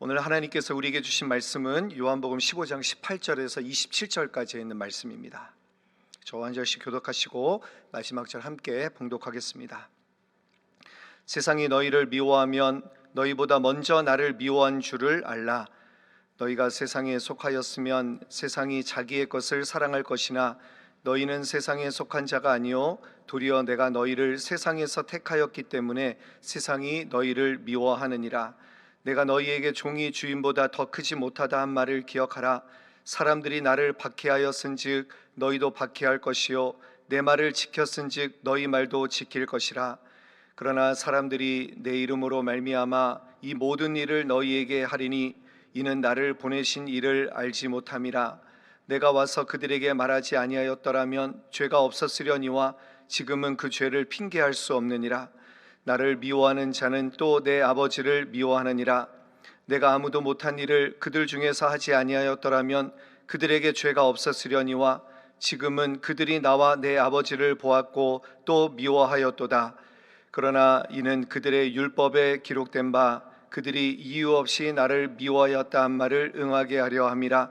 오늘 하나님께서 우리에게 주신 말씀은 요한복음 15장 18절에서 27절까지 있는 말씀입니다. 저와 한 절씩 교독하시고 마지막 절 함께 봉독하겠습니다. 세상이 너희를 미워하면 너희보다 먼저 나를 미워한 줄을 알라. 너희가 세상에 속하였으면 세상이 자기의 것을 사랑할 것이나 너희는 세상에 속한 자가 아니요 도리어 내가 너희를 세상에서 택하였기 때문에 세상이 너희를 미워하느니라. 내가 너희에게 종이 주인보다 더 크지 못하다 한 말을 기억하라. 사람들이 나를 박해하였은즉 너희도 박해할 것이요 내 말을 지켰은즉 너희 말도 지킬 것이라. 그러나 사람들이 내 이름으로 말미암아 이 모든 일을 너희에게 하리니 이는 나를 보내신 이를 알지 못함이라. 내가 와서 그들에게 말하지 아니하였더라면 죄가 없었으려니와 지금은 그 죄를 핑계할 수 없느니라. 나를 미워하는 자는 또 내 아버지를 미워하느니라. 내가 아무도 못한 일을 그들 중에서 하지 아니하였더라면 그들에게 죄가 없었으려니와 지금은 그들이 나와 내 아버지를 보았고 또 미워하였도다. 그러나 이는 그들의 율법에 기록된 바 그들이 이유 없이 나를 미워하였다 한 말을 응하게 하려 함이라.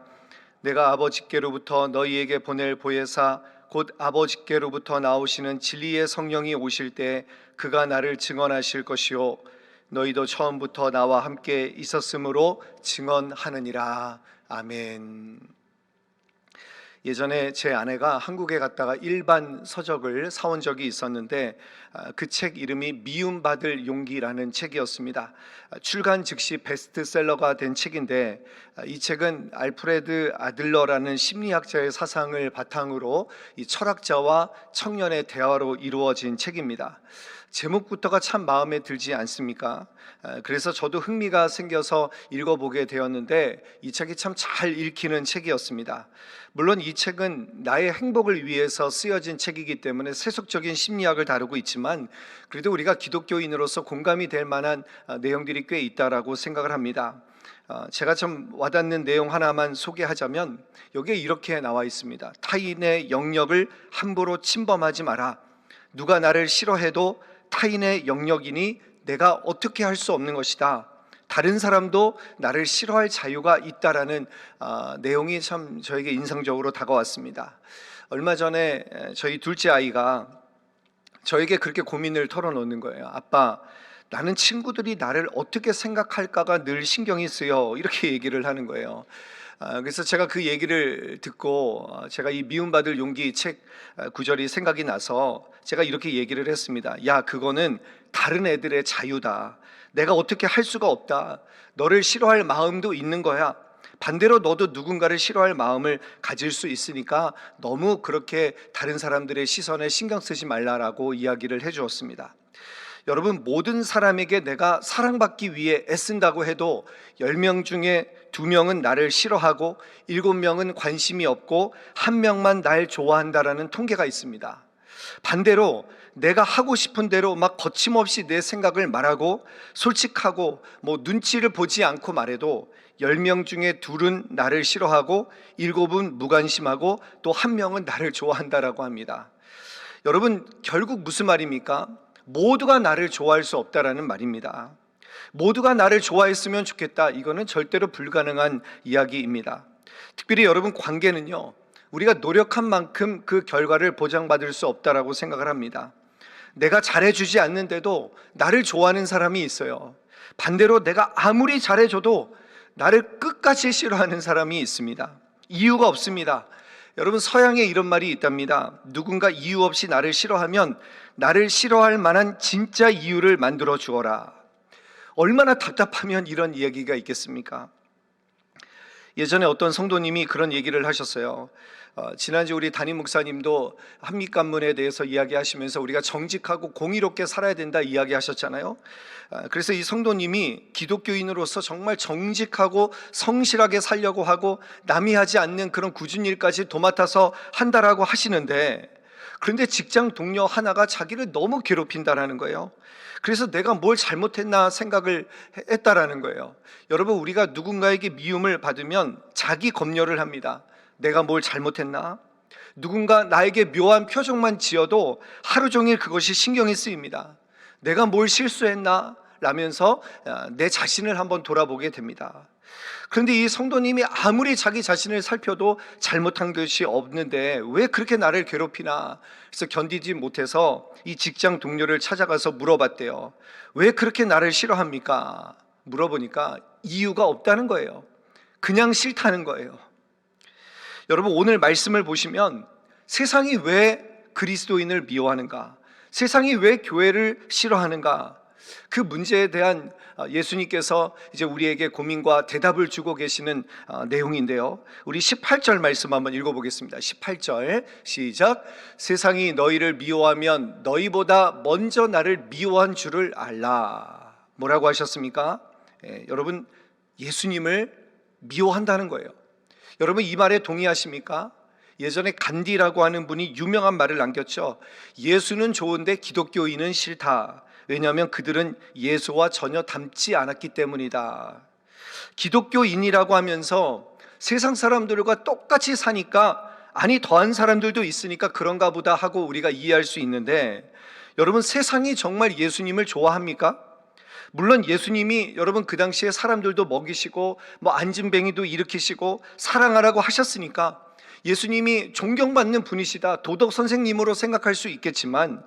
내가 아버지께로부터 너희에게 보낼 보혜사 곧 아버지께로부터 나오시는 진리의 성령이 오실 때 그가 나를 증언하실 것이요 너희도 처음부터 나와 함께 있었으므로 증언하느니라. 아멘. 예전에 제 아내가 한국에 갔다가 일반 서적을 사온 적이 있었는데 그 책 이름이 미움받을 용기라는 책이었습니다. 출간 즉시 베스트셀러가 된 책인데 이 책은 알프레드 아들러라는 심리학자의 사상을 바탕으로 이 철학자와 청년의 대화로 이루어진 책입니다. 제목부터가 참 마음에 들지 않습니까? 그래서 저도 흥미가 생겨서 읽어보게 되었는데 이 책이 참 잘 읽히는 책이었습니다. 물론 이 책은 나의 행복을 위해서 쓰여진 책이기 때문에 세속적인 심리학을 다루고 있지만 그래도 우리가 기독교인으로서 공감이 될 만한 내용들이 꽤 있다라고 생각을 합니다. 제가 좀 와닿는 내용 하나만 소개하자면 여기에 이렇게 나와 있습니다. 타인의 영역을 함부로 침범하지 마라. 누가 나를 싫어해도 타인의 영역이니 내가 어떻게 할 수 없는 것이다. 다른 사람도 나를 싫어할 자유가 있다라는 내용이 참 저에게 인상적으로 다가왔습니다. 얼마 전에 저희 둘째 아이가 저에게 그렇게 고민을 털어놓는 거예요. 아빠, 나는 친구들이 나를 어떻게 생각할까가 늘 신경이 쓰여. 이렇게 얘기를 하는 거예요. 그래서 제가 그 얘기를 듣고 제가 이 미움받을 용기 책 구절이 생각이 나서 제가 이렇게 얘기를 했습니다. 야, 그거는 다른 애들의 자유다. 내가 어떻게 할 수가 없다. 너를 싫어할 마음도 있는 거야. 반대로 너도 누군가를 싫어할 마음을 가질 수 있으니까 너무 그렇게 다른 사람들의 시선에 신경 쓰지 말라라고 이야기를 해주었습니다. 여러분, 모든 사람에게 내가 사랑받기 위해 애쓴다고 해도 10명 중에 2명은 나를 싫어하고 7명은 관심이 없고 1명만 날 좋아한다라는 통계가 있습니다. 반대로 내가 하고 싶은 대로 막 거침없이 내 생각을 말하고 솔직하고 눈치를 보지 않고 말해도 10명 중에 2은 나를 싫어하고 7은 무관심하고 또 1명은 나를 좋아한다라고 합니다. 여러분, 결국 무슨 말입니까? 모두가 나를 좋아할 수 없다라는 말입니다. 모두가 나를 좋아했으면 좋겠다. 이거는 절대로 불가능한 이야기입니다. 특별히 여러분, 관계는요, 우리가 노력한 만큼 그 결과를 보장받을 수 없다라고 생각을 합니다. 내가 잘해주지 않는데도 나를 좋아하는 사람이 있어요. 반대로 내가 아무리 잘해줘도 나를 끝까지 싫어하는 사람이 있습니다. 이유가 없습니다. 여러분, 서양에 이런 말이 있답니다. 누군가 이유 없이 나를 싫어하면 나를 싫어할 만한 진짜 이유를 만들어 주어라. 얼마나 답답하면 이런 이야기가 있겠습니까? 예전에 어떤 성도님이 그런 얘기를 하셨어요. 지난주 우리 담임 목사님도 한미관문에 대해서 이야기하시면서 우리가 정직하고 공의롭게 살아야 된다 이야기하셨잖아요. 그래서 이 성도님이 기독교인으로서 정말 정직하고 성실하게 살려고 하고 남이 하지 않는 그런 굳은 일까지 도맡아서 한다라고 하시는데, 그런데 직장 동료 하나가 자기를 너무 괴롭힌다라는 거예요. 그래서 내가 뭘 잘못했나 생각을 했다라는 거예요. 여러분, 우리가 누군가에게 미움을 받으면 자기 검열을 합니다. 내가 뭘 잘못했나? 누군가 나에게 묘한 표정만 지어도 하루 종일 그것이 신경이 쓰입니다. 내가 뭘 실수했나? 라면서 내 자신을 한번 돌아보게 됩니다. 그런데 이 성도님이 아무리 자기 자신을 살펴도 잘못한 것이 없는데 왜 그렇게 나를 괴롭히나, 그래서 견디지 못해서 이 직장 동료를 찾아가서 물어봤대요. 왜 그렇게 나를 싫어합니까? 물어보니까 이유가 없다는 거예요. 그냥 싫다는 거예요. 여러분, 오늘 말씀을 보시면 세상이 왜 그리스도인을 미워하는가, 세상이 왜 교회를 싫어하는가, 그 문제에 대한 예수님께서 이제 우리에게 고민과 대답을 주고 계시는 내용인데요. 우리 18절 말씀 한번 읽어보겠습니다. 18절 시작. 세상이 너희를 미워하면 너희보다 먼저 나를 미워한 줄을 알라. 뭐라고 하셨습니까? 여러분, 예수님을 미워한다는 거예요. 여러분, 이 말에 동의하십니까? 예전에 간디라고 하는 분이 유명한 말을 남겼죠. 예수는 좋은데 기독교인은 싫다. 왜냐하면 그들은 예수와 전혀 닮지 않았기 때문이다. 기독교인이라고 하면서 세상 사람들과 똑같이 사니까, 아니 더한 사람들도 있으니까 그런가 보다 하고 우리가 이해할 수 있는데, 여러분, 세상이 정말 예수님을 좋아합니까? 물론 예수님이 여러분 그 당시에 사람들도 먹이시고 안진뱅이도 일으키시고 사랑하라고 하셨으니까 예수님이 존경받는 분이시다, 도덕 선생님으로 생각할 수 있겠지만,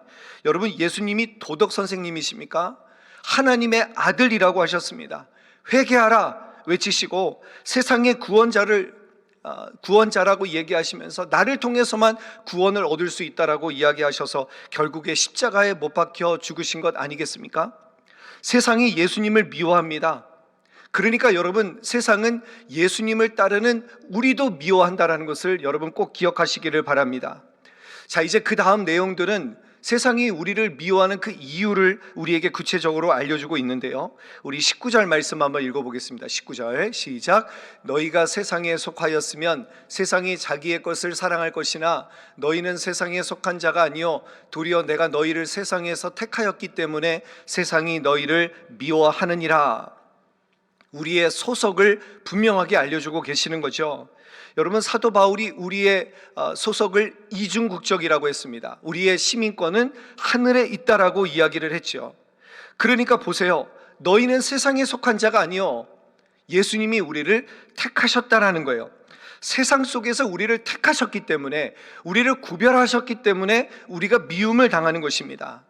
여러분, 예수님이 도덕 선생님이십니까? 하나님의 아들이라고 하셨습니다. 회개하라 외치시고 세상의 구원자라고 얘기하시면서 나를 통해서만 구원을 얻을 수 있다라고 이야기하셔서 결국에 십자가에 못 박혀 죽으신 것 아니겠습니까? 세상이 예수님을 미워합니다. 그러니까 여러분, 세상은 예수님을 따르는 우리도 미워한다는 것을 여러분 꼭 기억하시기를 바랍니다. 자, 이제 그 다음 내용들은 세상이 우리를 미워하는 그 이유를 우리에게 구체적으로 알려주고 있는데요. 우리 19절 말씀 한번 읽어보겠습니다. 19절 시작. 너희가 세상에 속하였으면 세상이 자기의 것을 사랑할 것이나 너희는 세상에 속한 자가 아니요 도리어 내가 너희를 세상에서 택하였기 때문에 세상이 너희를 미워하느니라. 우리의 소속을 분명하게 알려주고 계시는 거죠. 여러분, 사도 바울이 우리의 소속을 이중국적이라고 했습니다. 우리의 시민권은 하늘에 있다라고 이야기를 했죠. 그러니까 보세요, 너희는 세상에 속한 자가 아니요 예수님이 우리를 택하셨다라는 거예요. 세상 속에서 우리를 택하셨기 때문에, 우리를 구별하셨기 때문에 우리가 미움을 당하는 것입니다.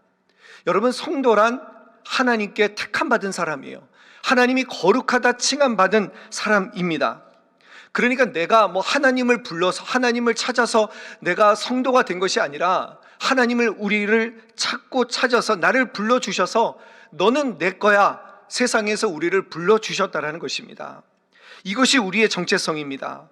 여러분, 성도란 하나님께 택함받은 사람이에요. 하나님이 거룩하다 칭함받은 사람입니다. 그러니까 내가 하나님을 불러서 하나님을 찾아서 내가 성도가 된 것이 아니라, 하나님을 우리를 찾고 찾아서 나를 불러주셔서 너는 내 거야, 세상에서 우리를 불러주셨다라는 것입니다. 이것이 우리의 정체성입니다.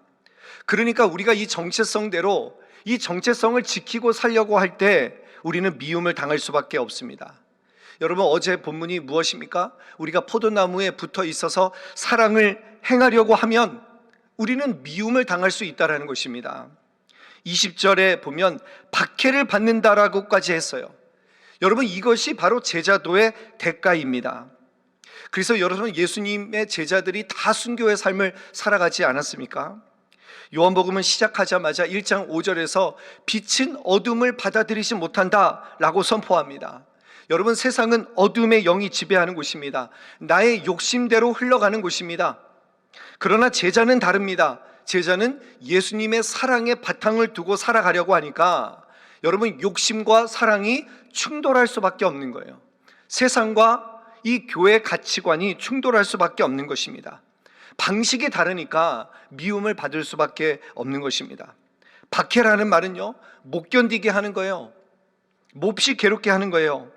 그러니까 우리가 이 정체성대로 이 정체성을 지키고 살려고 할 때 우리는 미움을 당할 수밖에 없습니다. 여러분, 어제 본문이 무엇입니까? 우리가 포도나무에 붙어 있어서 사랑을 행하려고 하면 우리는 미움을 당할 수 있다는 것입니다. 20절에 보면 박해를 받는다라고까지 했어요. 여러분, 이것이 바로 제자도의 대가입니다. 그래서 여러분, 예수님의 제자들이 다 순교의 삶을 살아가지 않았습니까? 요한복음은 시작하자마자 1장 5절에서 빛은 어둠을 받아들이지 못한다 라고 선포합니다. 여러분, 세상은 어둠의 영이 지배하는 곳입니다. 나의 욕심대로 흘러가는 곳입니다. 그러나 제자는 다릅니다. 제자는 예수님의 사랑의 바탕을 두고 살아가려고 하니까 여러분, 욕심과 사랑이 충돌할 수밖에 없는 거예요. 세상과 이 교회의 가치관이 충돌할 수밖에 없는 것입니다. 방식이 다르니까 미움을 받을 수밖에 없는 것입니다. 박해라는 말은요, 못 견디게 하는 거예요. 몹시 괴롭게 하는 거예요.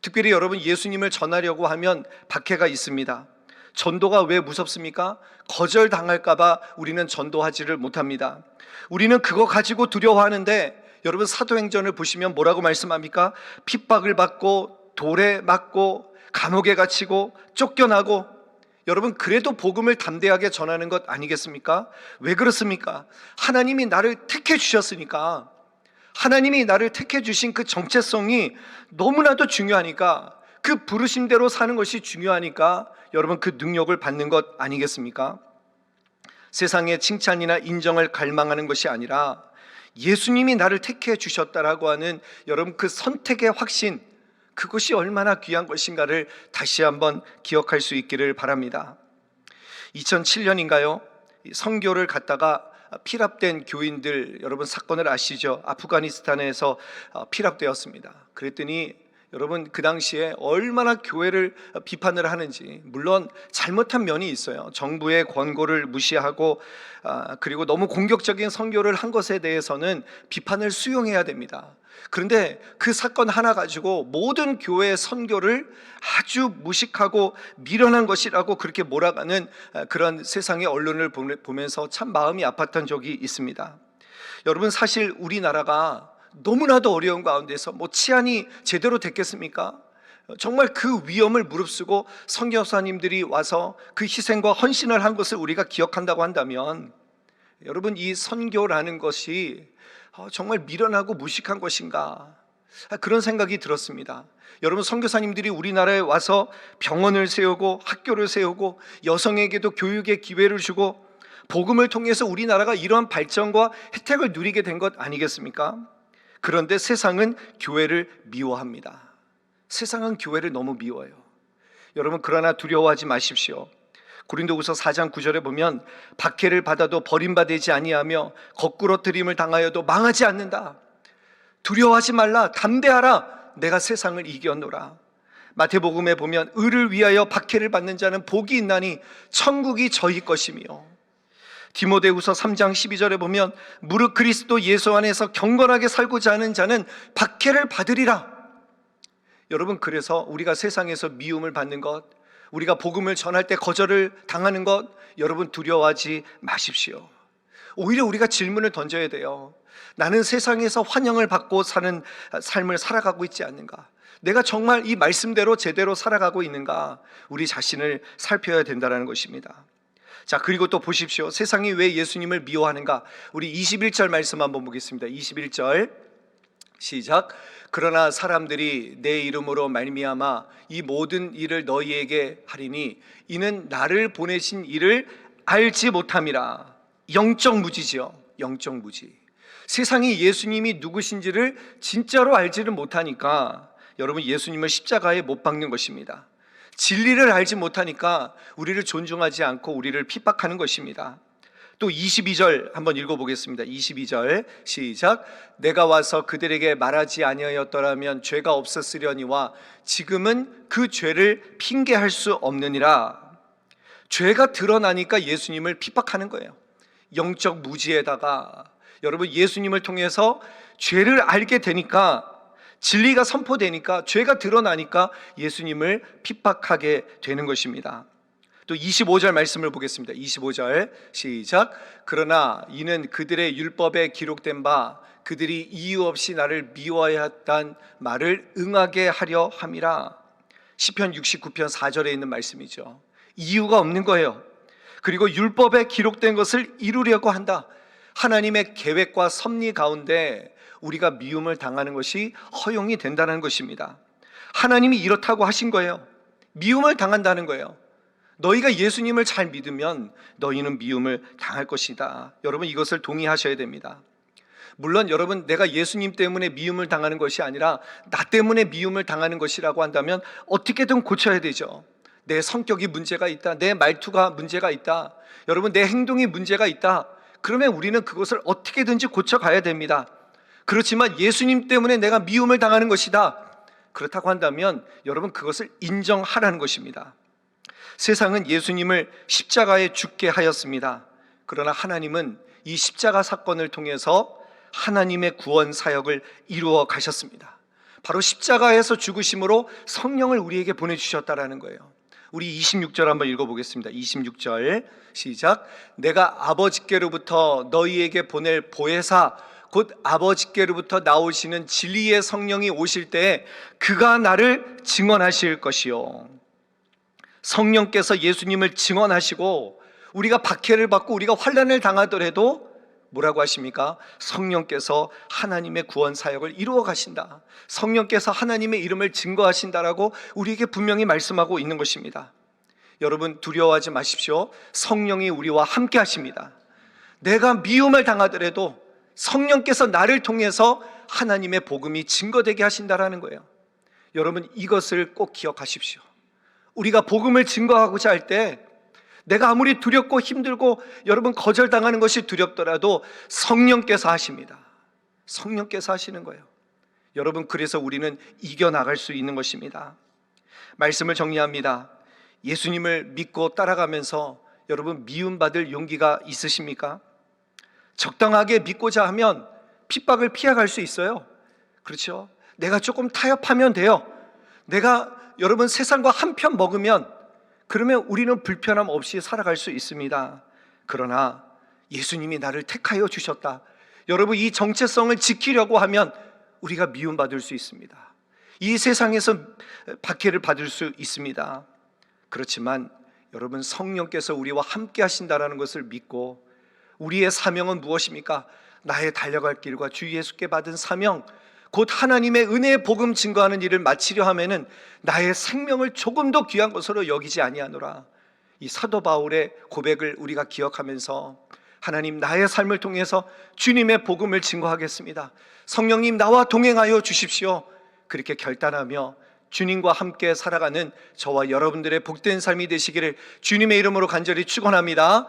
특별히 여러분, 예수님을 전하려고 하면 박해가 있습니다. 전도가 왜 무섭습니까? 거절당할까봐 우리는 전도하지를 못합니다. 우리는 그거 가지고 두려워하는데, 여러분, 사도행전을 보시면 뭐라고 말씀합니까? 핍박을 받고 돌에 맞고 감옥에 갇히고 쫓겨나고, 여러분, 그래도 복음을 담대하게 전하는 것 아니겠습니까? 왜 그렇습니까? 하나님이 나를 택해 주셨으니까, 하나님이 나를 택해 주신 그 정체성이 너무나도 중요하니까, 그 부르심대로 사는 것이 중요하니까 여러분, 그 능력을 받는 것 아니겠습니까? 세상의 칭찬이나 인정을 갈망하는 것이 아니라 예수님이 나를 택해 주셨다라고 하는 여러분 그 선택의 확신, 그것이 얼마나 귀한 것인가를 다시 한번 기억할 수 있기를 바랍니다. 2007년인가요? 선교를 갔다가 피랍된 교인들, 여러분 사건을 아시죠? 아프가니스탄에서 피랍되었습니다. 그랬더니 여러분 그 당시에 얼마나 교회를 비판을 하는지, 물론 잘못한 면이 있어요. 정부의 권고를 무시하고 그리고 너무 공격적인 선교를 한 것에 대해서는 비판을 수용해야 됩니다. 그런데 그 사건 하나 가지고 모든 교회의 선교를 아주 무식하고 미련한 것이라고 그렇게 몰아가는 그런 세상의 언론을 보면서 참 마음이 아팠던 적이 있습니다. 여러분, 사실 우리나라가 너무나도 어려운 가운데서 치안이 제대로 됐겠습니까? 정말 그 위험을 무릅쓰고 선교사님들이 와서 그 희생과 헌신을 한 것을 우리가 기억한다고 한다면, 여러분, 이 선교라는 것이 정말 미련하고 무식한 것인가, 그런 생각이 들었습니다. 여러분, 선교사님들이 우리나라에 와서 병원을 세우고 학교를 세우고 여성에게도 교육의 기회를 주고 복음을 통해서 우리나라가 이러한 발전과 혜택을 누리게 된 것 아니겠습니까? 그런데 세상은 교회를 미워합니다. 세상은 교회를 너무 미워해요. 여러분, 그러나 두려워하지 마십시오. 고린도후서 4장 9절에 보면 박해를 받아도 버림받지 아니하며 거꾸로 들임을 당하여도 망하지 않는다. 두려워하지 말라, 담대하라, 내가 세상을 이겨노라. 마태복음에 보면 의를 위하여 박해를 받는 자는 복이 있나니 천국이 저희 것이며, 디모데후서 3장 12절에 보면 무릇 그리스도 예수 안에서 경건하게 살고자 하는 자는 박해를 받으리라. 여러분, 그래서 우리가 세상에서 미움을 받는 것, 우리가 복음을 전할 때 거절을 당하는 것, 여러분 두려워하지 마십시오. 오히려 우리가 질문을 던져야 돼요. 나는 세상에서 환영을 받고 사는 삶을 살아가고 있지 않는가? 내가 정말 이 말씀대로 제대로 살아가고 있는가? 우리 자신을 살펴야 된다는 것입니다. 자, 그리고 또 보십시오. 세상이 왜 예수님을 미워하는가? 우리 21절 말씀 한번 보겠습니다. 21절 시작. 그러나 사람들이 내 이름으로 말미암아 이 모든 일을 너희에게 하리니 이는 나를 보내신 이를 알지 못함이라. 영적 무지죠. 영적 무지. 세상이 예수님이 누구신지를 진짜로 알지를 못하니까 여러분 예수님을 십자가에 못 박는 것입니다. 진리를 알지 못하니까 우리를 존중하지 않고 우리를 핍박하는 것입니다. 또 22절 한번 읽어보겠습니다. 22절 시작. 내가 와서 그들에게 말하지 아니하였더라면 죄가 없었으려니와 지금은 그 죄를 핑계할 수 없느니라. 죄가 드러나니까 예수님을 핍박하는 거예요. 영적 무지에다가 여러분 예수님을 통해서 죄를 알게 되니까, 진리가 선포되니까, 죄가 드러나니까 예수님을 핍박하게 되는 것입니다. 또 25절 말씀을 보겠습니다. 25절 시작. 그러나 이는 그들의 율법에 기록된 바 그들이 이유 없이 나를 미워하였단 말을 응하게 하려 함이라. 시편 69편 4절에 있는 말씀이죠. 이유가 없는 거예요. 그리고 율법에 기록된 것을 이루려고 한다. 하나님의 계획과 섭리 가운데 우리가 미움을 당하는 것이 허용이 된다는 것입니다. 하나님이 이렇다고 하신 거예요. 미움을 당한다는 거예요. 너희가 예수님을 잘 믿으면 너희는 미움을 당할 것이다. 여러분, 이것을 동의하셔야 됩니다. 물론 여러분, 내가 예수님 때문에 미움을 당하는 것이 아니라 나 때문에 미움을 당하는 것이라고 한다면 어떻게든 고쳐야 되죠. 내 성격이 문제가 있다, 내 말투가 문제가 있다, 여러분 내 행동이 문제가 있다. 그러면 우리는 그것을 어떻게든지 고쳐가야 됩니다. 그렇지만 예수님 때문에 내가 미움을 당하는 것이다, 그렇다고 한다면 여러분 그것을 인정하라는 것입니다. 세상은 예수님을 십자가에 죽게 하였습니다. 그러나 하나님은 이 십자가 사건을 통해서 하나님의 구원 사역을 이루어 가셨습니다. 바로 십자가에서 죽으심으로 성령을 우리에게 보내주셨다라는 거예요. 우리 26절 한번 읽어보겠습니다. 26절 시작. 내가 아버지께로부터 너희에게 보낼 보혜사 곧 아버지께로부터 나오시는 진리의 성령이 오실 때에 그가 나를 증언하실 것이요. 성령께서 예수님을 증언하시고 우리가 박해를 받고 우리가 환난을 당하더라도 뭐라고 하십니까? 성령께서 하나님의 구원 사역을 이루어 가신다. 성령께서 하나님의 이름을 증거하신다라고 우리에게 분명히 말씀하고 있는 것입니다. 여러분 두려워하지 마십시오. 성령이 우리와 함께 하십니다. 내가 미움을 당하더라도 성령께서 나를 통해서 하나님의 복음이 증거되게 하신다라는 거예요. 여러분, 이것을 꼭 기억하십시오. 우리가 복음을 증거하고자 할 때 내가 아무리 두렵고 힘들고 여러분 거절당하는 것이 두렵더라도 성령께서 하십니다. 성령께서 하시는 거예요. 여러분, 그래서 우리는 이겨나갈 수 있는 것입니다. 말씀을 정리합니다. 예수님을 믿고 따라가면서 여러분 미움받을 용기가 있으십니까? 적당하게 믿고자 하면 핍박을 피해갈 수 있어요. 그렇죠? 내가 조금 타협하면 돼요. 내가 여러분 세상과 한편 먹으면 그러면 우리는 불편함 없이 살아갈 수 있습니다. 그러나 예수님이 나를 택하여 주셨다. 여러분, 이 정체성을 지키려고 하면 우리가 미움받을 수 있습니다. 이 세상에서 박해를 받을 수 있습니다. 그렇지만 여러분, 성령께서 우리와 함께 하신다는 것을 믿고 우리의 사명은 무엇입니까? 나의 달려갈 길과 주 예수께 받은 사명, 곧 하나님의 은혜의 복음 증거하는 일을 마치려 하면은 나의 생명을 조금 더 귀한 것으로 여기지 아니하노라. 이 사도 바울의 고백을 우리가 기억하면서 하나님, 나의 삶을 통해서 주님의 복음을 증거하겠습니다. 성령님, 나와 동행하여 주십시오. 그렇게 결단하며 주님과 함께 살아가는 저와 여러분들의 복된 삶이 되시기를 주님의 이름으로 간절히 축원합니다.